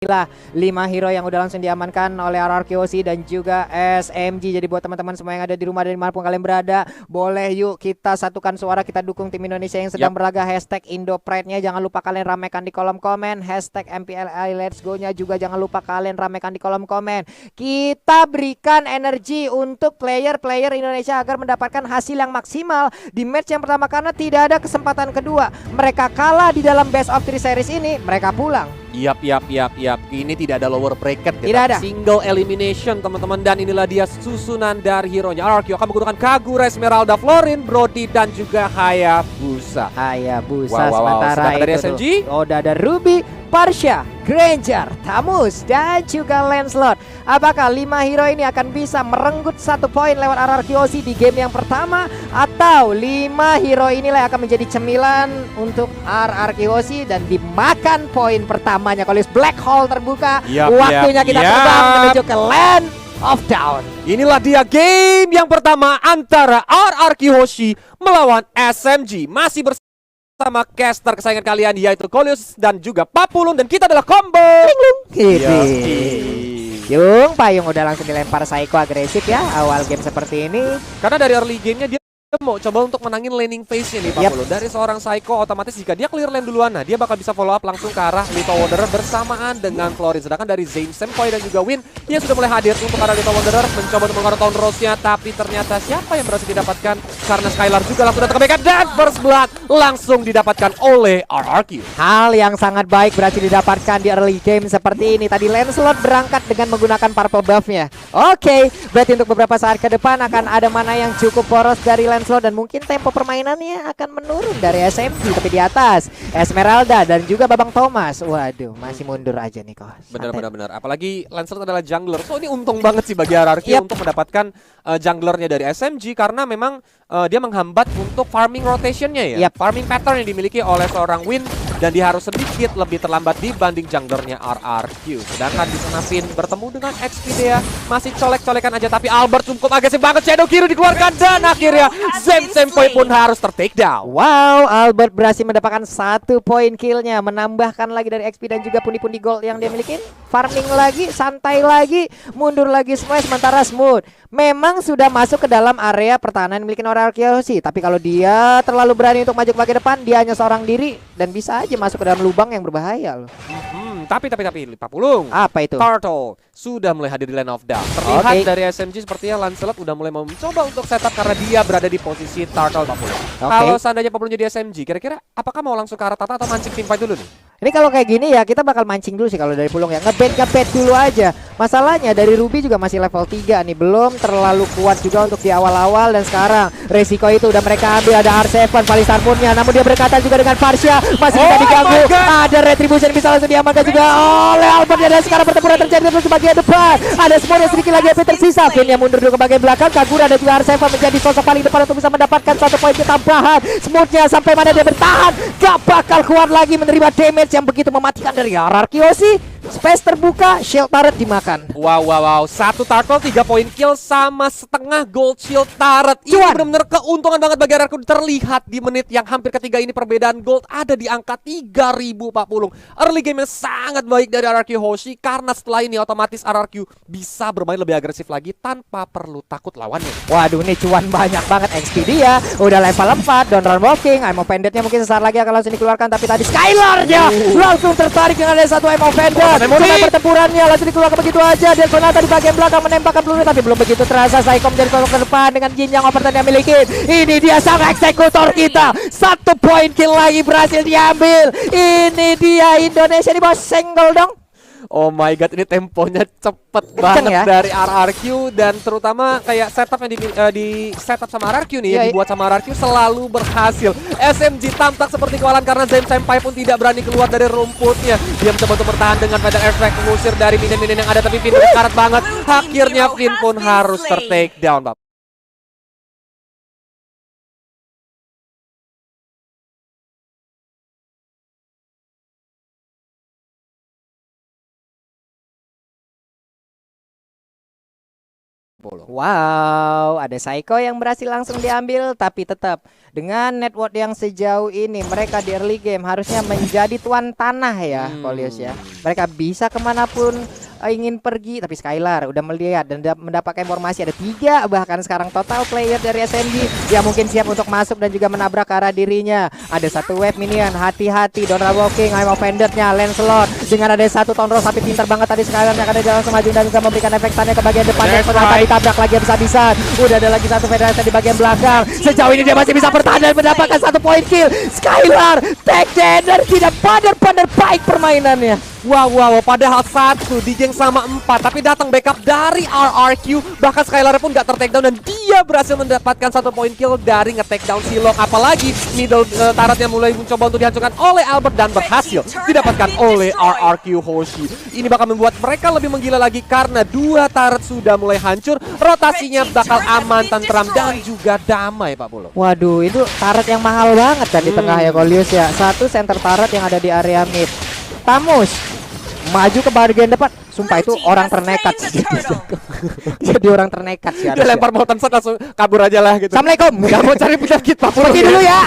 Inilah 5 hero yang udah langsung diamankan oleh RRQoC dan juga SMG. Jadi buat teman-teman semua yang ada di rumah dan dimanapun kalian berada, boleh yuk kita satukan suara, kita dukung tim Indonesia yang sedang berlaga. Hashtag IndoPride-nya jangan lupa kalian ramekan di kolom komen. Hashtag MPLI Let's Go-nya juga jangan lupa kalian ramekan di kolom komen. Kita berikan energi untuk player-player Indonesia agar mendapatkan hasil yang maksimal di match yang pertama, karena tidak ada kesempatan kedua. Mereka kalah di dalam best of 3 series ini, mereka pulang. Yap. Ini tidak ada lower bracket, Tidak ada. Single elimination, teman-teman. Dan inilah dia susunan dari hero-nya. RRQ akan menggunakan Kagura, Esmeralda, Florin, Brody, dan juga Hayabusa. Sementara Sedangkan dari itu SMG, udah ada Ruby, Parsha, Granger, Tamus, dan juga Lancelot. Apakah 5 hero ini akan bisa merenggut 1 poin lewat RRQoC di game yang pertama, atau 5 hero inilah yang akan menjadi cemilan untuk RRQoC dan dimakan poin pertamanya? Kalau Black Hole terbuka, waktunya kita terbang menuju ke Land of Dawn. Inilah dia game yang pertama antara RRQoC melawan SMG. Masih bersama caster kesayangan kalian, yaitu Kolius dan juga Papulung, dan kita adalah combo Yung Payung udah langsung dilempar Psycho agresif ya awal game seperti ini. Karena dari early gamenya dia mau coba untuk menangin laning phase-nya nih, Pak Polo. Dari seorang Psycho, otomatis jika dia clear lane duluan, nah dia bakal bisa follow up langsung ke arah Little Wanderer bersamaan dengan Florin. Sedangkan dari Zane, Senpai, dan juga Win, dia sudah mulai hadir untuk arah Little Wanderer, mencoba untuk mengeluarkan Town Rose-nya, tapi ternyata siapa yang berhasil didapatkan? Karena Skylar juga langsung datang ke backup, dan First Blood langsung didapatkan oleh RRQ. Hal yang sangat baik berhasil didapatkan di early game seperti ini. Tadi Lancelot berangkat dengan menggunakan purple buff-nya. Oke, berarti untuk beberapa saat ke depan akan ada mana yang cukup poros dari Lancelot, dan mungkin tempo permainannya akan menurun dari SMG. Tapi di atas Esmeralda dan juga Babang Thomas, waduh, masih mundur aja nih kok. Benar. Apalagi Lancelot adalah jungler, so ini untung banget sih bagi RRQ untuk mendapatkan junglernya dari SMG, karena memang dia menghambat untuk farming rotationnya ya. Farming pattern yang dimiliki oleh seorang Win, dan dia harus sedikit lebih terlambat dibanding junglernya RRQ. Sedangkan di sana Finn bertemu dengan Xpedia, masih colek-colekan aja, tapi Albert cukup agresif banget. Shadow Kiru dikeluarkan, dan akhirnya Zane Senpai pun harus ter-take down. Wow, Albert berhasil mendapatkan 1 poin killnya, menambahkan lagi dari XP dan juga pundi-pundi gold yang dia miliki. Farming lagi, santai lagi, mundur lagi semua. Sementara Smooth memang sudah masuk ke dalam area pertahanan milik RRQoC, tapi kalau dia terlalu berani untuk maju ke depan, dia hanya seorang diri dan bisa aja masuk ke dalam lubang yang berbahaya loh. Tapi Papulung, apa itu? Turtle sudah mulai hadir di Land of Dawn. Terlihat dari SMG sepertinya Lancelot udah mulai mencoba untuk setup karena dia berada di posisi Turtle, Papulung. Kalau seandainya Papulung jadi SMG, kira-kira apakah mau langsung ke arah Tata atau mancing teamfight dulu nih? Ini kalau kayak gini ya kita bakal mancing dulu sih kalau dari Pulung ya. Ngebet dulu aja. Masalahnya dari Ruby juga masih level 3 nih, belum terlalu kuat juga untuk di awal-awal, dan sekarang resiko itu udah mereka ambil. Ada R7 paling starpunnya, namun dia berkata juga dengan Parsha masih bisa diganggu. Ada retribution bisa langsung diamankan juga oleh Albert, dan sekarang pertempuran terjadi terus di bagian depan. Ada semua yang sedikit lagi yang tersisa. Finn yang mundur dulu ke bagian belakang. Kagura dan juga R7 menjadi sosok paling depan untuk bisa mendapatkan 1 poin tambahan. Smoothnya sampai mana dia bertahan, gak bakal kuat lagi menerima damage yang begitu mematikan dari RRQoC. Space terbuka, shield turret dimakan. Wow. 1 turtle 3 poin kill sama setengah gold shield turret. Ini benar-benar keuntungan banget bagi RRQ. Terlihat di menit yang hampir ketiga ini perbedaan gold ada di angka 3000, Pak Pulung. Early game yang sangat baik dari RRQoC, karena setelah ini otomatis RRQ bisa bermain lebih agresif lagi tanpa perlu takut lawannya. Waduh, ini cuan banyak banget. XP dia udah level 4, down round walking. Imo Banditnya mungkin sesaat lagi akan langsung dikeluarkan, tapi tadi Skylar-nya langsung tertarik dengan ada 1 Imo Bandit. Cuma pertempurannya langsung dikeluarkan begitu aja, dan Sonata di bagian belakang menembakkan peluru, tapi belum begitu terasa. Psycho menjadi sosok terdepan dengan Jin yang overturn yang miliki. Ini dia sang eksekutor kita. 1 poin kill lagi berhasil diambil. Ini dia Indonesia di bawah single dong. Oh my god, ini temponya cepet banget dari RRQ, dan terutama kayak setup yang di setup sama RRQ nih, yang dibuat sama RRQ selalu berhasil. SMG tampak seperti kewalan karena Zane Senpai pun tidak berani keluar dari rumputnya. Dia mencoba untuk bertahan dengan Feather Airstrike, mengusir dari minion-minion yang ada, tapi Finn berkarat banget. Akhirnya Finn pun harus ter-take down. Wow, ada Psycho yang berhasil langsung diambil, tapi tetap dengan network yang sejauh ini mereka di early game harusnya menjadi tuan tanah ya, Kolius ya. Mereka bisa kemanapun ingin pergi, tapi Skylar udah melihat dan mendapatkan informasi ada 3 bahkan sekarang total player dari SMG yang mungkin siap untuk masuk dan juga menabrak ke arah dirinya. Ada 1 wave minion, hati-hati Donald Walking, I'm offendernya Lancelot dengan ada 1 tonrol tapi pintar banget tadi Skylar yang ada langsung maju dan bisa memberikan efek tanya ke bagian depan dan ternyata ditabrak lagi habis-habisan. Udah ada lagi 1 Federasi di bagian belakang. Sejauh ini dia masih bisa bertahan dan mendapatkan 1 point kill. Skylar take the energy dan pandar-pandar baik permainannya. Wow, padahal 1 dijeng sama 4, tapi datang backup dari RRQ. Bahkan Skylar pun gak ter-takedown dan dia berhasil mendapatkan 1 point kill dari nge-takedown Silong. Apalagi middle turretnya mulai mencoba untuk dihancurkan oleh Albert dan berhasil didapatkan oleh RRQ Hoshi. Ini bakal membuat mereka lebih menggila lagi karena 2 turret sudah mulai hancur. Rotasinya bakal aman, tentram dan juga damai, Pak Polo. Waduh, itu turret yang mahal banget kan di tengah ya, Kolius ya. 1 center turret yang ada di area mid. Tamus maju ke bagian depan, sumpah itu orang ternekat sih. Jadi orang ternekat sih. Dia lempar molten shot langsung kabur aja lah gitu. Assalamualaikum, Gak mau cari penyakit Pak Polo. pergi dulu ya.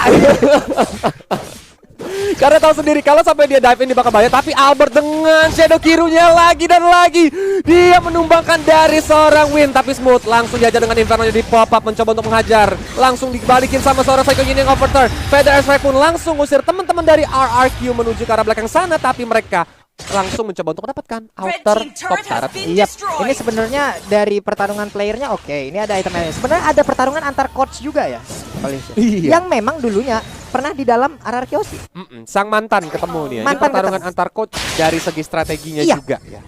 Karena tahu sendiri kalau sampai dia dive in di bakal bahaya, tapi Albert dengan Shadow Kirunya lagi dan lagi dia menumbangkan dari seorang Win, tapi Smooth langsung diajar dengan Inferno di pop up mencoba untuk menghajar, langsung dibalikin sama seorang Psycho yang overturn. Feather Strike pun langsung ngusir teman-teman dari RRQ menuju ke arah belakang sana, tapi mereka langsung mencoba untuk mendapatkan outer top turret. Iya, ini sebenarnya dari pertarungan playernya oke. Ini ada itemnya. Sebenarnya ada pertarungan antar coach juga ya, Iya. yang memang dulunya pernah di dalam RRQ sih. Sang mantan ketemu nih. Ini Mantan pertarungan antar coach dari segi strateginya Iya. juga ya.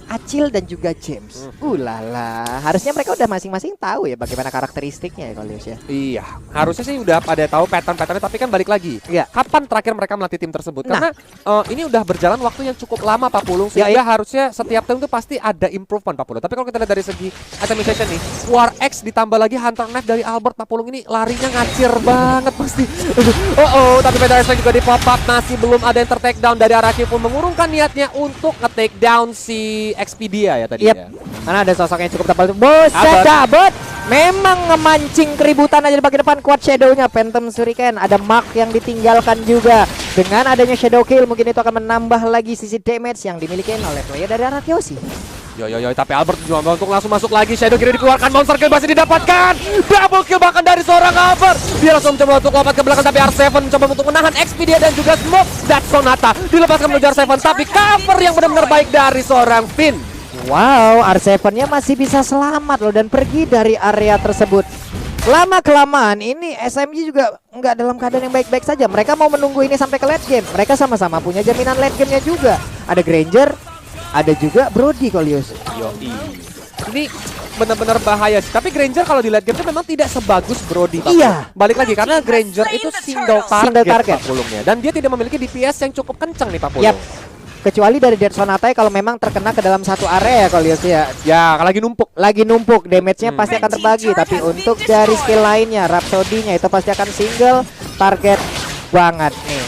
Acil dan juga James. Ulala, harusnya mereka udah masing-masing tahu ya bagaimana karakteristiknya ya, Kolius ya. Iya, harusnya sih udah pada tahu pattern-patternnya, tapi kan balik lagi. Iya. Kapan terakhir mereka melatih tim tersebut? Nah. Karena ini udah berjalan waktu yang cukup lama Pak Pulung, sehingga harusnya setiap tim itu pasti ada improvement Pak Pulung. Tapi kalau kita lihat dari segi itemization nih, War X ditambah lagi Hunter Knife dari Albert, Pak Pulung ini larinya ngacir banget pasti. Tapi Federasi juga di pop up, masih belum ada yang ter-take down dari Araki pun mengurungkan niatnya untuk nge-take down si Expedia ya tadi ya. Karena ada sosok yang cukup tebal. Buset, Abot memang ngemancing keributan aja di bagian depan. Kuat Shadow-nya, Phantom Shuriken. Ada Mark yang ditinggalkan juga. Dengan adanya Shadow Kill mungkin itu akan menambah lagi sisi damage yang dimiliki oleh player dari Arakyoshi. Tapi Albert juga untuk langsung masuk lagi. Shadow kiri dikeluarkan, monster kill masih didapatkan. Double kill bahkan dari seorang Albert. Dia langsung mencoba untuk lompat ke belakang, tapi R7 mencoba untuk menahan Expedia dan juga Smoke. Dan Sonata dilepaskan menuju R7, tapi cover yang benar-benar baik dari seorang Finn. Wow, R7-nya masih bisa selamat loh dan pergi dari area tersebut. Lama-kelamaan ini SMG juga nggak dalam keadaan yang baik-baik saja. Mereka mau menunggu ini sampai ke late game. Mereka sama-sama punya jaminan late game-nya juga. Ada Granger, ada juga Brody, Kolius. Ini benar-benar bahaya sih. Tapi Granger kalau di late game itu memang tidak sebagus Brody. Iya. Balik lagi karena Granger itu single target. Pak Pulungnya. Dan dia tidak memiliki DPS yang cukup kencang nih Pak Pulung. Yap. Kecuali dari Dead Sonata kalau memang terkena ke dalam satu area ya, Kolius ya. Ya, lagi numpuk. Damage-nya pasti akan terbagi. Tapi untuk dari skill lainnya, Rhapsody-nya itu pasti akan single target banget nih.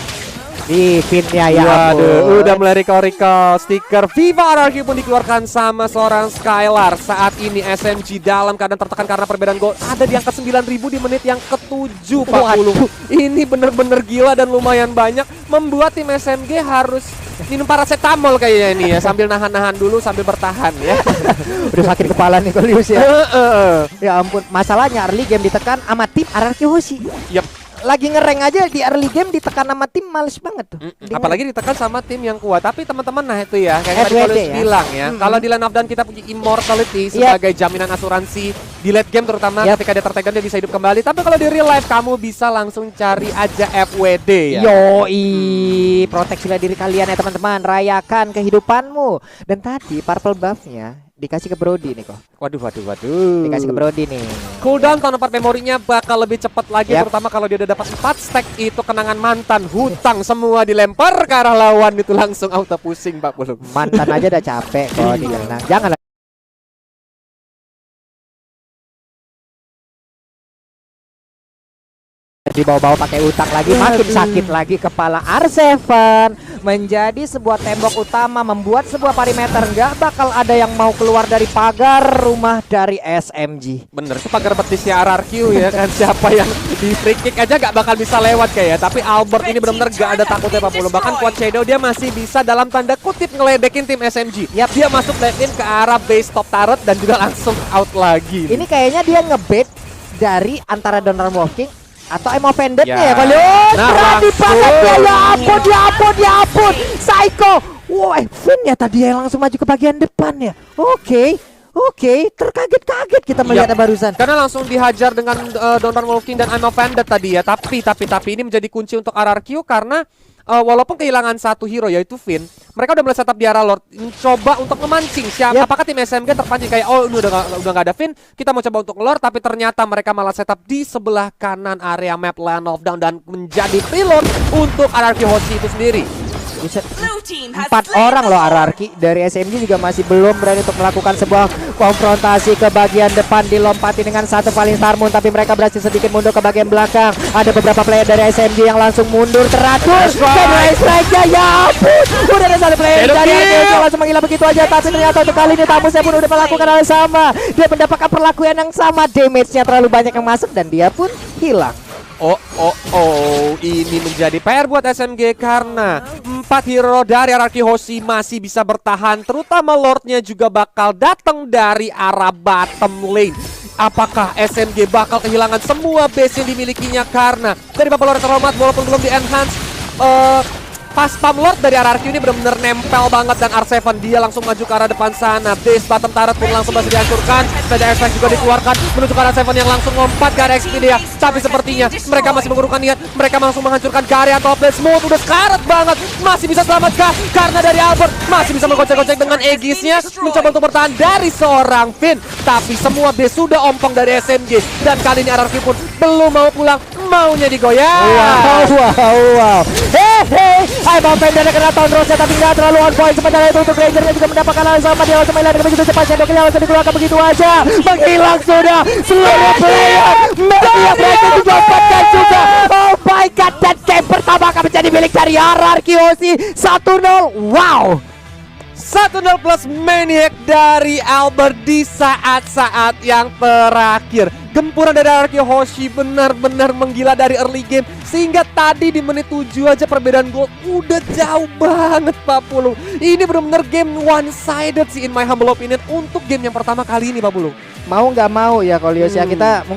Di Finn-nya ya. Waduh, udah mulai recall stiker Viva RRQ pun dikeluarkan sama seorang Skylar. Saat ini SMG dalam keadaan tertekan karena perbedaan gol ada di angka 9.000 di menit yang ke-7 Pak Pulung. Ini bener-bener gila dan lumayan banyak, membuat tim SMG harus minum paracetamol kayaknya ini ya, sambil nahan-nahan dulu sambil bertahan ya. Udah sakit kepala nih Kolius ya. Ya ampun, masalahnya early game ditekan sama tim RRQ Hoshi. Yap. Lagi ngereng aja di early game ditekan sama tim, males banget tuh. Apalagi ditekan sama tim yang kuat. Tapi teman-teman, nah itu ya kayak tadi FWD Kolius ya. bilang ya, kalau di line of down kita punya immortality sebagai jaminan asuransi di late game, terutama ketika dia tertekan dia bisa hidup kembali. Tapi kalau di real life kamu bisa langsung cari aja FWD ya. Yoi, proteksilah diri kalian ya teman-teman, rayakan kehidupanmu. Dan tadi purple buff-nya dikasih ke Brody nih kok. Waduh. Dikasih ke Brody nih. Cooldown tahun 4 memorinya bakal lebih cepat lagi, terutama kalau dia udah dapat 4 stack itu kenangan mantan, hutang semua dilempar ke arah lawan itu langsung auto pusing Pak Pulung. Mantan aja udah capek kok dikenang. Jangan dibawa-bawa pakai utang lagi, makin sakit lagi kepala R7. Menjadi sebuah tembok utama, membuat sebuah perimeter, nggak bakal ada yang mau keluar dari pagar rumah dari SMG. Bener, itu pagar betisnya RRQ ya kan. Siapa yang di free kick aja nggak bakal bisa lewat kayak ya. Tapi Albert ini benar-benar nggak ada takutnya Pak Pulu. Bahkan Quad Shadow dia masih bisa dalam tanda kutip ngeledekin tim SMG. Yap, dia masuk lane in ke arah base top turret dan juga langsung out lagi. Ini kayaknya dia ngebait dari antara Donor Walking atau I'm offended Ya. nih ya kali. Nah, Berani langsung. banget dia, ya ampun. Psycho. Wah, Finn ya tadi yang langsung maju ke bagian depan ya. Oke, terkaget-kaget kita melihatnya barusan. Karena langsung dihajar dengan Donor Walking dan I'm offended tadi ya. Tapi ini menjadi kunci untuk RRQ karena walaupun kehilangan satu hero yaitu Finn, mereka udah mulai setup di arah Lord, mencoba untuk memancing siapa. Apakah tim SMG terpancing kayak ini udah nggak ada Finn, kita mau coba untuk Lord, tapi ternyata mereka malah setup di sebelah kanan area map Land of Dawn dan menjadi payload untuk RRQ Hoshi itu sendiri. Buset, 4 orang loh RRQ dari SMG juga masih belum berani untuk melakukan sebuah konfrontasi ke bagian depan, dilompati dengan satu paling Star Moon, tapi mereka berhasil sedikit mundur ke bagian belakang. Ada beberapa player dari SMG yang langsung mundur teratur. Strike-nya ya ampun, udah ada satu player dari RRQ yang langsung menghilang begitu aja, tapi ternyata untuk kali ini Tamusnya pun udah melakukan hal yang sama. Dia mendapatkan perlakuan yang sama, damage-nya terlalu banyak yang masuk dan dia pun hilang. Ini menjadi PR buat SMG karena 4 hero dari RRQ Hoshi masih bisa bertahan, terutama Lordnya juga bakal datang dari arah bottom lane. Apakah SMG bakal kehilangan semua base yang dimilikinya karena dari Bapak Lord terhormat walaupun belum di enhance, pas spam Lord dari RRQ ini benar-benar nempel banget dan R7 dia langsung maju ke arah depan sana. Base bottom turret pun langsung masih dihancurkan. Ada efek juga dikeluarkan menuju ke R7 yang langsung lompat ke arah XP dia. Tapi sepertinya mereka masih mengurungkan niat. Mereka langsung menghancurkan ke area top lane. Smooth udah sekarat banget. Masih bisa selamatkan karena dari Albert masih bisa mengocek-ocek dengan Aegisnya, mencoba untuk bertahan dari seorang Finn. Tapi semua base sudah ompong dari SMG dan kali ini RRQ pun belum mau pulang, maunya digoyang. Wow. I'm offended kena Town Rose tapi nggak terlalu on point. Sementara itu untuk Rangernya juga mendapatkan hal yang sama. Dia langsung menghilang begitu cepat. Shadownya langsung dikeluarkan begitu aja. Menghilang sudah seluruh player. Dia berhasil didapatkan juga. Oh my god, dan game pertama akan menjadi milik dari RRQ Hoshi 1-0. Wow. 1-0 plus Maniac dari Albert di saat-saat yang terakhir. Gempuran dari RRQ Hoshi benar-benar menggila dari early game. Sehingga tadi di menit 7 aja perbedaan gol udah jauh banget Pak Pulu. Ini benar-benar game one-sided sih in my humble opinion untuk game yang pertama kali ini Pak Pulu. Mau nggak mau ya Kolios ya, kita mungkin